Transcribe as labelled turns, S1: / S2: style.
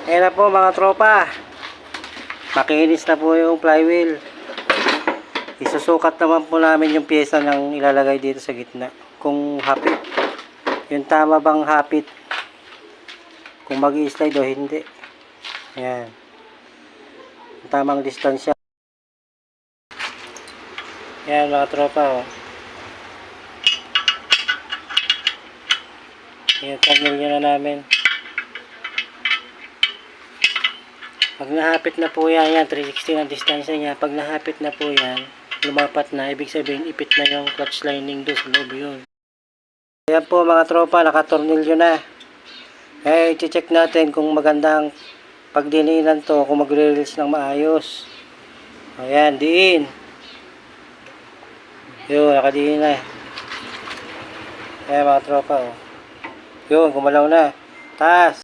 S1: Ayan na po mga tropa. Makinis na po yung flywheel. Isusukat naman po namin yung pyesa ng ilalagay dito sa gitna. Kung hapit. Yung tama bang hapit. Kung mag-i-slide o hindi. Ayan. Yung tamang distansya. Ayan mga tropa. Oh. Ayan, tornilyo na namin. Pag nahapit na po yan, 360 ang distansya niya. Pag nahapit na po yan, lumapat na, ibig sabihin ipit na yung clutch lining doon sa loob yun. Ayan po mga tropa, nakatornilyo na. Eh, i-check natin kung magandang pagdininan to, kung magre-release ng maayos. Ayan, diin. Yun, nakadiin na. Ayan mga tropa, oh. Yun, gumalaw na. Taas.